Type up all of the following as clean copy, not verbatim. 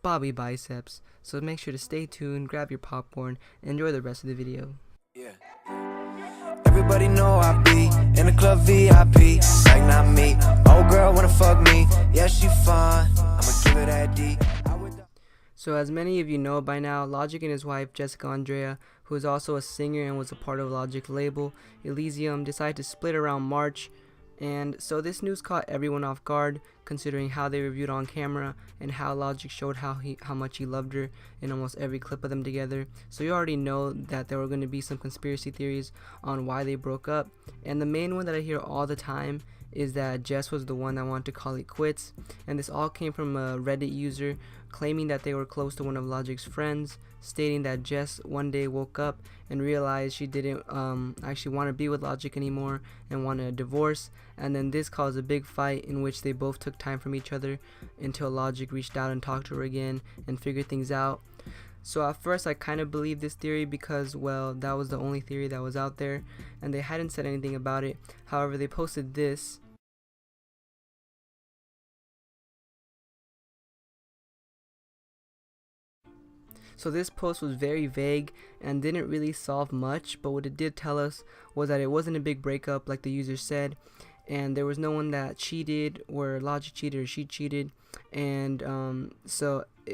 Bobby biceps. So make sure to stay tuned, grab your popcorn, and enjoy the rest of the video. Yeah. Everybody know I be in the club VIP, like not me. Old girl wanna fuck me, yeah she fine. I'ma give her that D. So as many of you know by now, Logic and his wife Jessica Andrea, who is also a singer and was a part of Logic's label Elysium, decided to split around March. And so this news caught everyone off guard, considering how they reviewed on camera and how Logic showed how much he loved her in almost every clip of them together. So you already know that there were going to be some conspiracy theories on why they broke up, and the main one that I hear all the time is that Jess was the one that wanted to call it quits, and this all came from a Reddit user claiming that they were close to one of Logic's friends, stating that Jess one day woke up and realized she didn't actually want to be with Logic anymore and wanted a divorce, and then this caused a big fight in which they both took time from each other until Logic reached out and talked to her again and figured things out. So at first I kind of believed this theory because, well, that was the only theory that was out there and they hadn't said anything about it. However, they posted this. So this post was very vague and didn't really solve much, but what it did tell us was that it wasn't a big breakup like the user said, and there was no one that cheated or Logic cheated or she cheated, and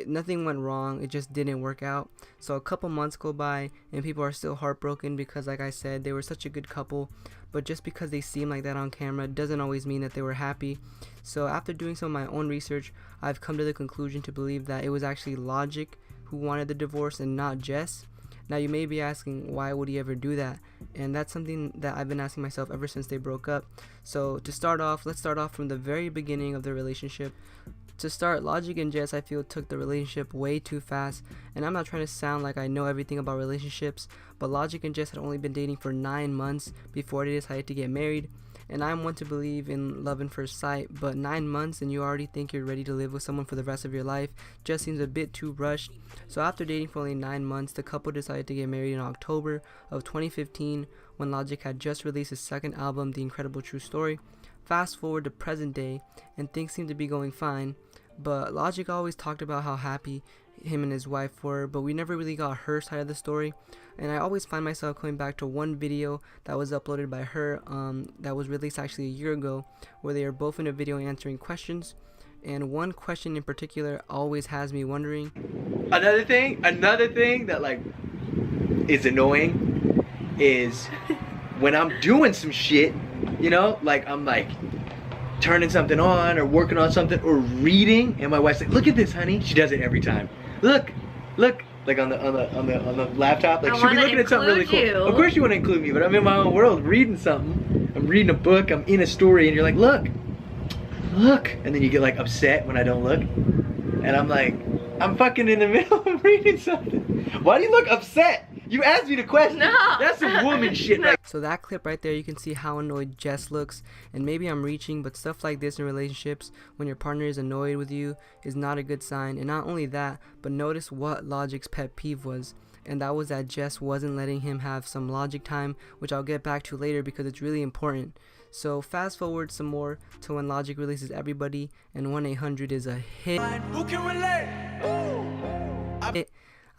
nothing went wrong. It just didn't work out. So a couple months go by and people are still heartbroken because, like I said, they were such a good couple, but just because they seem like that on camera doesn't always mean that they were happy. So after doing some of my own research, I've come to the conclusion to believe that it was actually Logic who wanted the divorce and not Jess. Now you may be asking, why would he ever do that? And that's something that I've been asking myself ever since they broke up. So to start off, let's start off from the very beginning of the relationship. To start, Logic and Jess, I feel, took the relationship way too fast, and I'm not trying to sound like I know everything about relationships, but Logic and Jess had only been dating for 9 months before they decided to get married. And I'm one to believe in love at first sight, but 9 months and you already think you're ready to live with someone for the rest of your life just seems a bit too rushed. So after dating for only 9 months, the couple decided to get married in October of 2015 when Logic had just released his second album, The Incredible True Story. Fast forward to present day and things seem to be going fine, but Logic always talked about how happy him and his wife were, but we never really got her side of the story. And I always find myself coming back to one video that was uploaded by her that was released actually a year ago, where they are both in a video answering questions, and one question in particular always has me wondering. Another thing that like is annoying is when I'm doing some shit, you know, like I'm like turning something on or working on something or reading, and my wife's like, "Look at this, honey." She does it every time. Look, like on the laptop. Like she'll be looking at something really cool. Of course you want to include me, but I'm in my own world reading something. I'm reading a book. I'm in a story, and you're like, "Look, and then you get like upset when I don't look, and I'm like, I'm fucking in the middle of reading something. Why do you look upset? You asked me the question. No. That's some woman shit. Right? So that clip right there, you can see how annoyed Jess looks, and maybe I'm reaching, but stuff like this in relationships, when your partner is annoyed with you, is not a good sign. And not only that, but notice what Logic's pet peeve was, and that was that Jess wasn't letting him have some Logic time, which I'll get back to later because it's really important. So fast forward some more to when Logic releases Everybody, and 1-800 is a hit. Who can relate?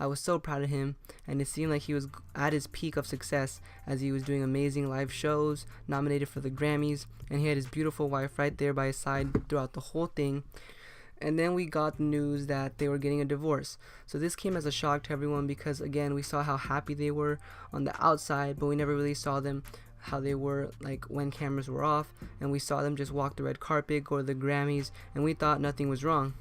I was so proud of him, and it seemed like he was at his peak of success as he was doing amazing live shows, nominated for the Grammys, and he had his beautiful wife right there by his side throughout the whole thing. And then we got the news that they were getting a divorce. So this came as a shock to everyone because, again, we saw how happy they were on the outside, but we never really saw them how they were like when cameras were off, and we saw them just walk the red carpet, go to the Grammys, and we thought nothing was wrong.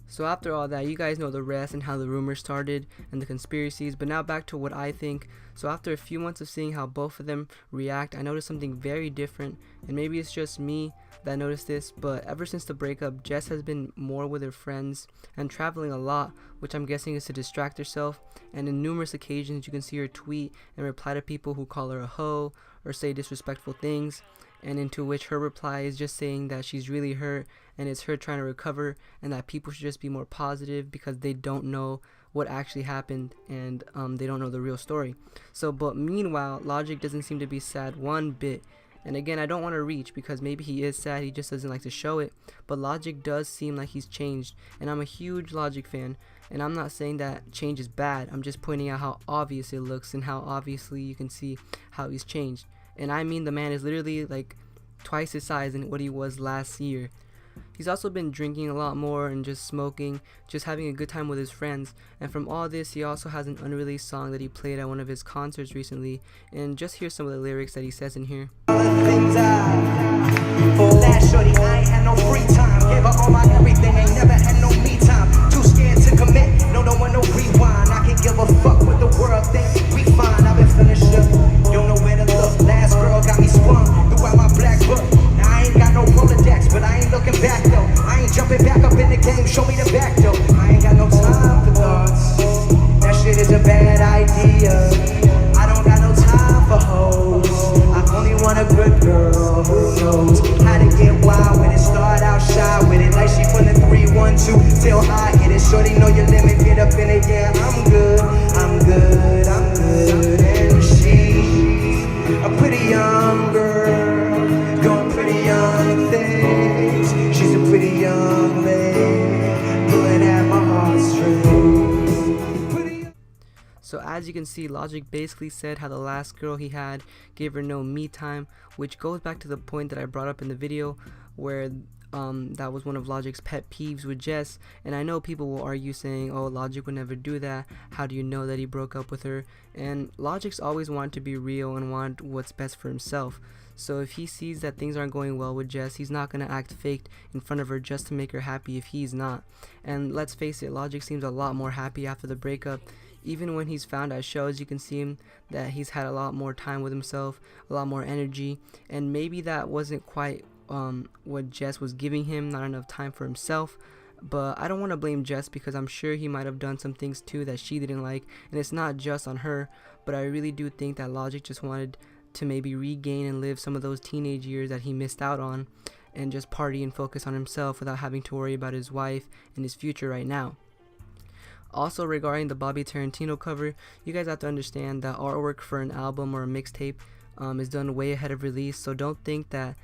So after all that, you guys know the rest and how the rumors started and the conspiracies, but now back to what I think. So after a few months of seeing how both of them react, I noticed something very different, and maybe it's just me that noticed this, but ever since the breakup, Jess has been more with her friends and traveling a lot, which I'm guessing is to distract herself, and in numerous occasions you can see her tweet and reply to people who call her a hoe or say disrespectful things, and into which her reply is just saying that she's really hurt and it's her trying to recover, and that people should just be more positive because they don't know what actually happened, and they don't know the real story. So but meanwhile, Logic doesn't seem to be sad one bit, And again, I don't want to reach because maybe he is sad, he just doesn't like to show it, but Logic does seem like he's changed, and I'm a huge Logic fan, and I'm not saying that change is bad, I'm just pointing out how obvious it looks and how obviously you can see how he's changed. And I mean, the man is literally like twice his size than what he was last year. He's also been drinking a lot more and just smoking, just having a good time with his friends. And from all this, he also has an unreleased song that he played at one of his concerts recently. And just hear some of the lyrics that he says in here. Last shorty, I ain't had no free time. Gave her all my everything, ain't never had no me time. Too scared to commit, no one, no rewind. I can give a fuck what the world thinks. We fine, I've been feeling shook. Don't know where to look. Last girl got me spun throughout my black book. Now I ain't got no Rolodex, but I ain't looking back though. I ain't jumping back up in the game, show me the back though. I ain't got no time for thoughts. That shit is a bad idea. I don't got no time for hoes. I only want a good girl who knows how to get wild with it. Start out shy with it, like she from the 3-1-2 till I hit it. Shorty know your limit, get up in it. Yeah, I'm good, I'm good, I'm good. And she's a pretty young girl, doing pretty young things. She's a pretty young lady, pulling at my heartstrings. So as you can see, Logic basically said how the last girl he had gave her no me time, which goes back to the point that I brought up in the video where that was one of Logic's pet peeves with Jess. And I know people will argue saying, oh, Logic would never do that, how do you know that he broke up with her? And Logic's always wanted to be real and want what's best for himself. So if he sees that things aren't going well with Jess, he's not going to act faked in front of her just to make her happy if he's not. And let's face it, Logic seems a lot more happy after the breakup. Even when he's found at shows, you can see him that he's had a lot more time with himself, a lot more energy, and maybe that wasn't quite what Jess was giving him, not enough time for himself. But I don't want to blame Jess because I'm sure he might have done some things too that she didn't like, and it's not just on her, but I really do think that Logic just wanted to maybe regain and live some of those teenage years that he missed out on and just party and focus on himself without having to worry about his wife and his future right now. Also, regarding the Bobby Tarantino cover, you guys have to understand that artwork for an album or a mixtape is done way ahead of release, so don't think that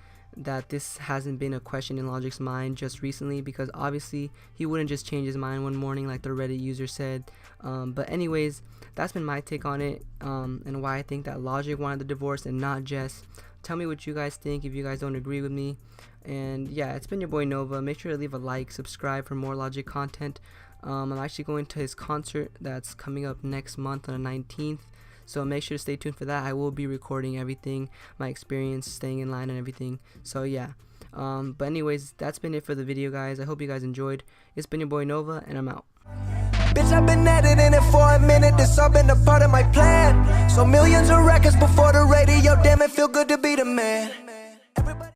this hasn't been a question in Logic's mind just recently, because obviously he wouldn't just change his mind one morning like the Reddit user said. But anyways, that's been my take on it, and why I think that Logic wanted the divorce and not Jess. Tell me what you guys think if you guys don't agree with me. And yeah, it's been your boy Nova. Make sure to leave a like, subscribe for more Logic content. I'm actually going to his concert that's coming up next month on the 19th, so make sure to stay tuned for that. I will be recording everything, my experience, staying in line and everything. So yeah, but anyways, that's been it for the video, guys. I hope you guys enjoyed. It's been your boy Nova, and I'm out. Bitch, I've been editing it for a minute. This all been a part of my plan. So millions of records before the radio. Damn, it feel good to be the man.